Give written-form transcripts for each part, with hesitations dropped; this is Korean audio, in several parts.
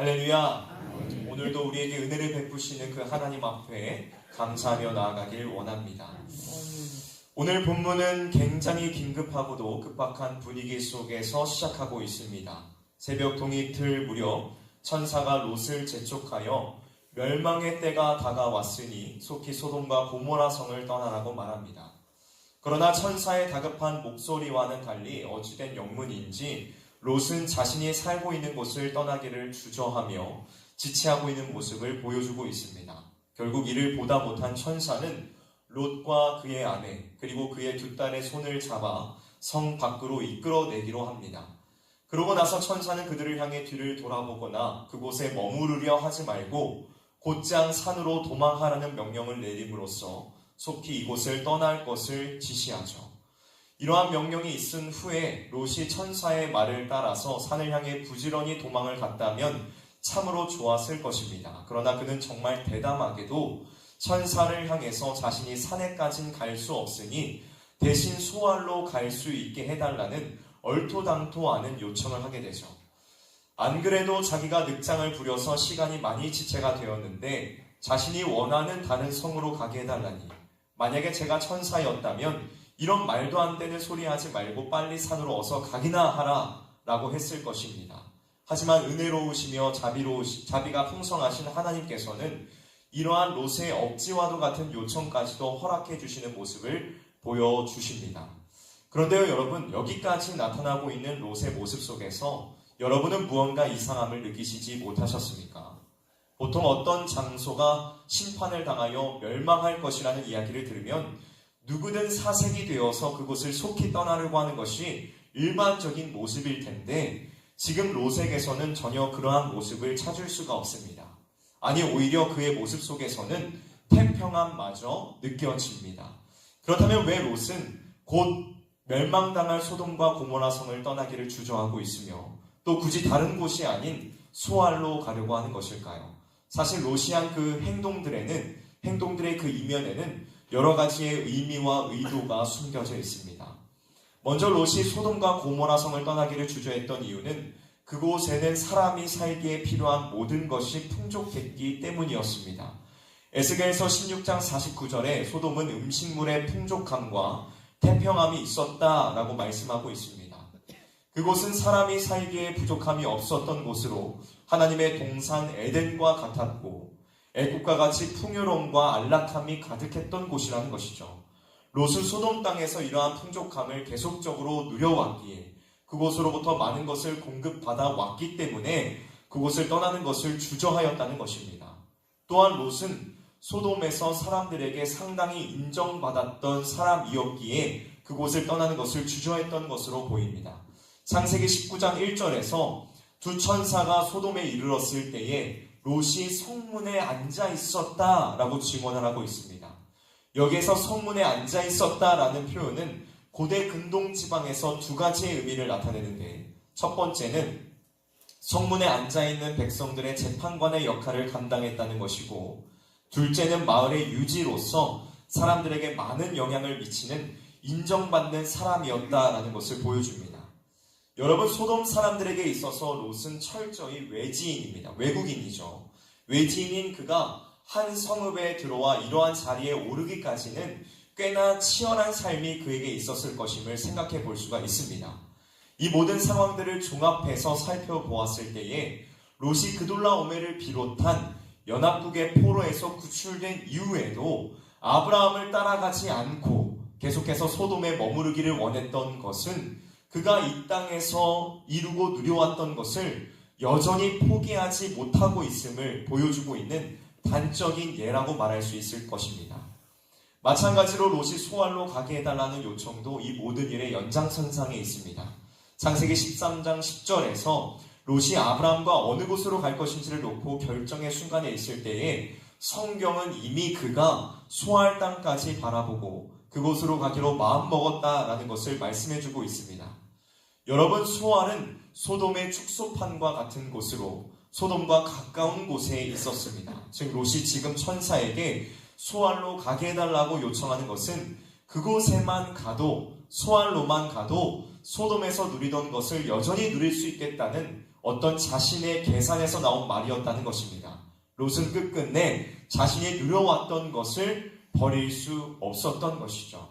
할렐루야. 오늘도 우리에게 은혜를 베푸시는 그 하나님 앞에 감사하며 나아가길 원합니다. 오늘 본문은 굉장히 긴급하고도 급박한 분위기 속에서 시작하고 있습니다. 새벽 동이틀 무렵 천사가 롯을 재촉하여 멸망의 때가 다가왔으니 속히 소돔과 고모라 성을 떠나라고 말합니다. 그러나 천사의 다급한 목소리와는 달리 어찌된 영문인지 롯은 자신이 살고 있는 곳을 떠나기를 주저하며 지체하고 있는 모습을 보여주고 있습니다. 결국 이를 보다 못한 천사는 롯과 그의 아내 그리고 그의 두 딸의 손을 잡아 성 밖으로 이끌어내기로 합니다. 그러고 나서 천사는 그들을 향해 뒤를 돌아보거나 그곳에 머무르려 하지 말고 곧장 산으로 도망하라는 명령을 내림으로써 속히 이곳을 떠날 것을 지시하죠. 이러한 명령이 있은 후에 롯이 천사의 말을 따라서 산을 향해 부지런히 도망을 갔다면 참으로 좋았을 것입니다. 그러나 그는 정말 대담하게도 천사를 향해서 자신이 산에까진 갈 수 없으니 대신 소알로 갈 수 있게 해달라는 얼토당토 않은 요청을 하게 되죠. 안 그래도 자기가 늑장을 부려서 시간이 많이 지체가 되었는데 자신이 원하는 다른 성으로 가게 해달라니, 만약에 제가 천사였다면 이런 말도 안 되는 소리 하지 말고 빨리 산으로 어서 가기나 하라 라고 했을 것입니다. 하지만 은혜로우시며 자비가 풍성하신 하나님께서는 이러한 롯의 억지와도 같은 요청까지도 허락해 주시는 모습을 보여주십니다. 그런데요 여러분, 여기까지 나타나고 있는 롯의 모습 속에서 여러분은 무언가 이상함을 느끼시지 못하셨습니까? 보통 어떤 장소가 심판을 당하여 멸망할 것이라는 이야기를 들으면 누구든 사색이 되어서 그곳을 속히 떠나려고 하는 것이 일반적인 모습일 텐데 지금 롯에게서는 전혀 그러한 모습을 찾을 수가 없습니다. 아니 오히려 그의 모습 속에서는 태평함마저 느껴집니다. 그렇다면 왜 롯은 곧 멸망당할 소돔과 고모라 성을 떠나기를 주저하고 있으며 또 굳이 다른 곳이 아닌 소알로 가려고 하는 것일까요? 사실 롯이 한 그 행동들의 그 이면에는 여러 가지의 의미와 의도가 숨겨져 있습니다. 먼저 롯이 소돔과 고모라 성을 떠나기를 주저했던 이유는 그곳에는 사람이 살기에 필요한 모든 것이 풍족했기 때문이었습니다. 에스겔서 16장 49절에 소돔은 음식물의 풍족함과 태평함이 있었다라고 말씀하고 있습니다. 그곳은 사람이 살기에 부족함이 없었던 곳으로 하나님의 동산 에덴과 같았고 애국과 같이 풍요로움과 안락함이 가득했던 곳이라는 것이죠. 롯은 소돔 땅에서 이러한 풍족함을 계속적으로 누려왔기에 그곳으로부터 많은 것을 공급받아 왔기 때문에 그곳을 떠나는 것을 주저하였다는 것입니다. 또한 롯은 소돔에서 사람들에게 상당히 인정받았던 사람이었기에 그곳을 떠나는 것을 주저했던 것으로 보입니다. 창세기 19장 1절에서 두 천사가 소돔에 이르렀을 때에 롯이 성문에 앉아 있었다라고 증언을 하고 있습니다. 여기에서 성문에 앉아 있었다라는 표현은 고대 근동 지방에서 두 가지의 의미를 나타내는데, 첫 번째는 성문에 앉아 있는 백성들의 재판관의 역할을 감당했다는 것이고, 둘째는 마을의 유지로서 사람들에게 많은 영향을 미치는 인정받는 사람이었다라는 것을 보여줍니다. 여러분, 소돔 사람들에게 있어서 롯은 철저히 외지인입니다. 외국인이죠. 외지인인 그가 한 성읍에 들어와 이러한 자리에 오르기까지는 꽤나 치열한 삶이 그에게 있었을 것임을 생각해 볼 수가 있습니다. 이 모든 상황들을 종합해서 살펴보았을 때에 롯이 그돌라오멜을 비롯한 연합국의 포로에서 구출된 이후에도 아브라함을 따라가지 않고 계속해서 소돔에 머무르기를 원했던 것은 그가 이 땅에서 이루고 누려왔던 것을 여전히 포기하지 못하고 있음을 보여주고 있는 단적인 예라고 말할 수 있을 것입니다. 마찬가지로 롯이 소알로 가게 해달라는 요청도 이 모든 일의 연장선상에 있습니다. 창세기 13장 10절에서 롯이 아브라함과 어느 곳으로 갈 것인지를 놓고 결정의 순간에 있을 때에 성경은 이미 그가 소알 땅까지 바라보고 그곳으로 가기로 마음먹었다라는 것을 말씀해주고 있습니다. 여러분, 소알은 소돔의 축소판과 같은 곳으로 소돔과 가까운 곳에 있었습니다. 즉 롯이 지금 천사에게 소알로 가게 해달라고 요청하는 것은 그곳에만 가도, 소알로만 가도 소돔에서 누리던 것을 여전히 누릴 수 있겠다는 어떤 자신의 계산에서 나온 말이었다는 것입니다. 롯은 끝끝내 자신이 누려왔던 것을 버릴 수 없었던 것이죠.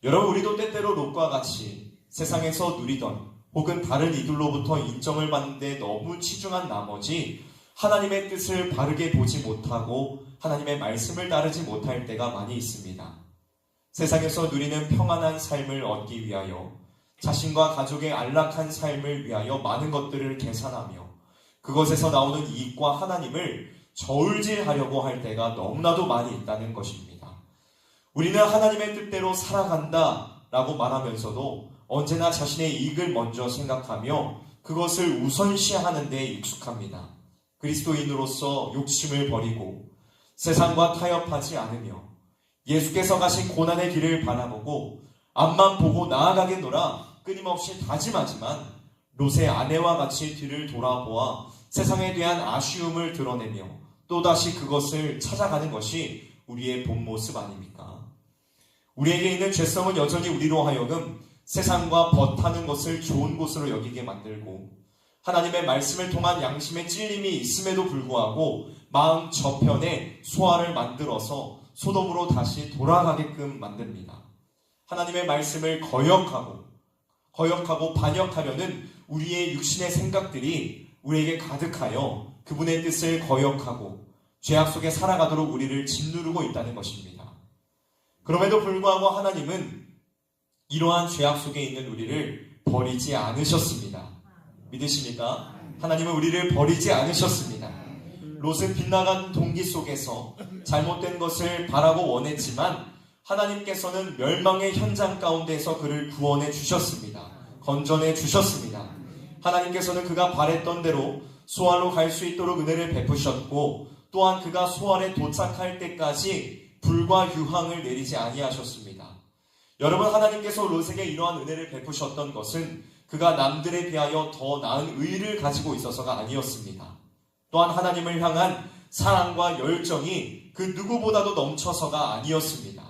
여러분, 우리도 때때로 롯과 같이 세상에서 누리던 혹은 다른 이들로부터 인정을 받는데 너무 치중한 나머지 하나님의 뜻을 바르게 보지 못하고 하나님의 말씀을 따르지 못할 때가 많이 있습니다. 세상에서 누리는 평안한 삶을 얻기 위하여, 자신과 가족의 안락한 삶을 위하여 많은 것들을 계산하며 그것에서 나오는 이익과 하나님을 저울질하려고 할 때가 너무나도 많이 있다는 것입니다. 우리는 하나님의 뜻대로 살아간다 라고 말하면서도 언제나 자신의 이익을 먼저 생각하며 그것을 우선시하는 데 익숙합니다. 그리스도인으로서 욕심을 버리고 세상과 타협하지 않으며 예수께서 가신 고난의 길을 바라보고 앞만 보고 나아가겠노라 끊임없이 다짐하지만 롯의 아내와 같이 뒤를 돌아보아 세상에 대한 아쉬움을 드러내며 또다시 그것을 찾아가는 것이 우리의 본 모습 아닙니까? 우리에게 있는 죄성은 여전히 우리로 하여금 세상과 벗하는 것을 좋은 곳으로 여기게 만들고 하나님의 말씀을 통한 양심의 찔림이 있음에도 불구하고 마음 저편에 소화를 만들어서 소돔으로 다시 돌아가게끔 만듭니다. 하나님의 말씀을 거역하고 반역하려는 우리의 육신의 생각들이 우리에게 가득하여 그분의 뜻을 거역하고 죄악 속에 살아가도록 우리를 짓누르고 있다는 것입니다. 그럼에도 불구하고 하나님은 이러한 죄악 속에 있는 우리를 버리지 않으셨습니다. 믿으십니까? 하나님은 우리를 버리지 않으셨습니다. 롯은 빗나간 동기 속에서 잘못된 것을 바라고 원했지만 하나님께서는 멸망의 현장 가운데서 그를 구원해 주셨습니다. 건져내 주셨습니다. 하나님께서는 그가 바랬던 대로 소알로 갈 수 있도록 은혜를 베푸셨고 또한 그가 소알에 도착할 때까지 불과 유황을 내리지 아니하셨습니다. 여러분, 하나님께서 롯에게 이러한 은혜를 베푸셨던 것은 그가 남들에 비하여 더 나은 의의를 가지고 있어서가 아니었습니다. 또한 하나님을 향한 사랑과 열정이 그 누구보다도 넘쳐서가 아니었습니다.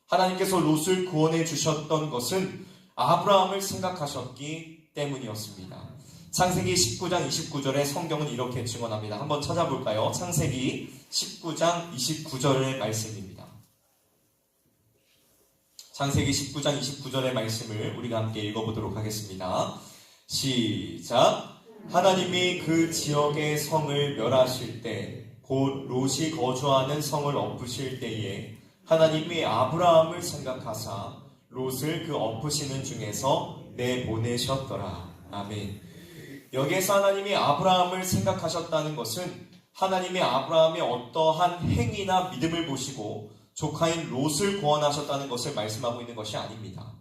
하나님께서 롯을 구원해 주셨던 것은 아브라함을 생각하셨기 때문이었습니다. 창세기 19장 29절에 성경은 이렇게 증언합니다. 한번 찾아볼까요? 창세기 19장 29절의 말씀입니다. 창세기 19장 29절의 말씀을 우리가 함께 읽어보도록 하겠습니다. 시작! 하나님이 그 지역의 성을 멸하실 때 곧 롯이 거주하는 성을 엎으실 때에 하나님이 아브라함을 생각하사 롯을 그 엎으시는 중에서 내보내셨더라. 아멘. 여기에서 하나님이 아브라함을 생각하셨다는 것은 하나님이 아브라함의 어떠한 행위나 믿음을 보시고 조카인 롯을 구원하셨다는 것을 말씀하고 있는 것이 아닙니다.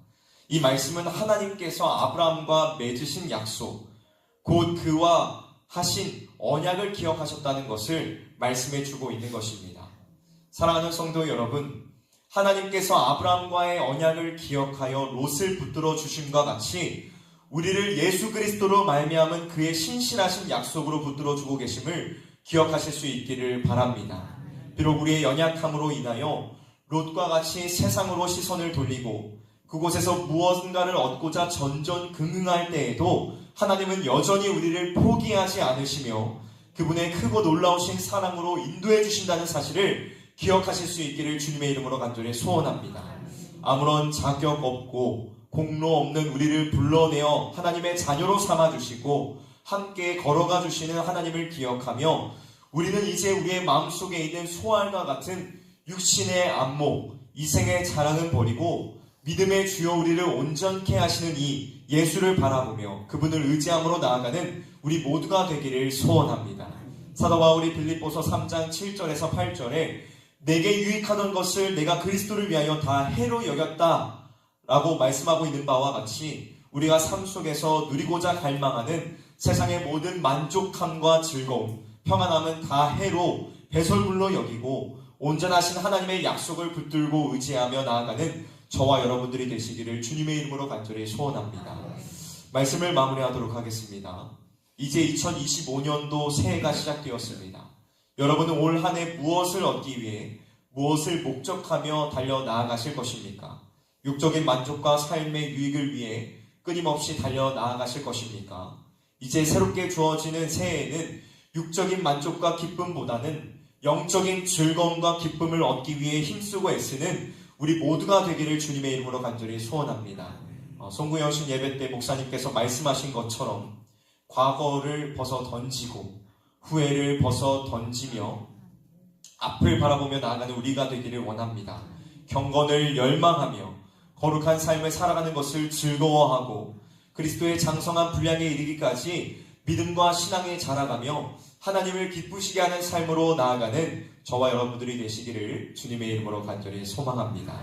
이 말씀은 하나님께서 아브라함과 맺으신 약속, 곧 그와 하신 언약을 기억하셨다는 것을 말씀해 주고 있는 것입니다. 사랑하는 성도 여러분, 하나님께서 아브라함과의 언약을 기억하여 롯을 붙들어 주심과 같이 우리를 예수 그리스도로 말미암은 그의 신실하신 약속으로 붙들어 주고 계심을 기억하실 수 있기를 바랍니다. 비록 우리의 연약함으로 인하여 롯과 같이 세상으로 시선을 돌리고 그곳에서 무언가를 얻고자 전전긍긍할 때에도 하나님은 여전히 우리를 포기하지 않으시며 그분의 크고 놀라우신 사랑으로 인도해 주신다는 사실을 기억하실 수 있기를 주님의 이름으로 간절히 소원합니다. 아무런 자격 없고 공로 없는 우리를 불러내어 하나님의 자녀로 삼아주시고 함께 걸어가 주시는 하나님을 기억하며 우리는 이제 우리의 마음속에 있는 소알과 같은 육신의 안목, 이생의 자랑은 버리고 믿음의 주여 우리를 온전케 하시는 이 예수를 바라보며 그분을 의지함으로 나아가는 우리 모두가 되기를 소원합니다. 사도 바울이 빌립보서 3장 7절에서 8절에 내게 유익하던 것을 내가 그리스도를 위하여 다 해로 여겼다 라고 말씀하고 있는 바와 같이 우리가 삶 속에서 누리고자 갈망하는 세상의 모든 만족함과 즐거움, 평안함은 다 해로 배설물로 여기고 온전하신 하나님의 약속을 붙들고 의지하며 나아가는 저와 여러분들이 되시기를 주님의 이름으로 간절히 소원합니다. 말씀을 마무리하도록 하겠습니다. 이제 2025년도 새해가 시작되었습니다. 여러분은 올 한 해 무엇을 얻기 위해 무엇을 목적하며 달려 나아가실 것입니까? 육적인 만족과 삶의 유익을 위해 끊임없이 달려 나아가실 것입니까? 이제 새롭게 주어지는 새해에는 육적인 만족과 기쁨보다는 영적인 즐거움과 기쁨을 얻기 위해 힘쓰고 애쓰는 우리 모두가 되기를 주님의 이름으로 간절히 소원합니다. 송구의 여신 예배 때 목사님께서 말씀하신 것처럼 과거를 벗어 던지고 후회를 벗어 던지며 앞을 바라보며 나아가는 우리가 되기를 원합니다. 경건을 열망하며 거룩한 삶을 살아가는 것을 즐거워하고 그리스도의 장성한 분량에 이르기까지 믿음과 신앙에 자라가며 하나님을 기쁘시게 하는 삶으로 나아가는 저와 여러분들이 되시기를 주님의 이름으로 간절히 소망합니다.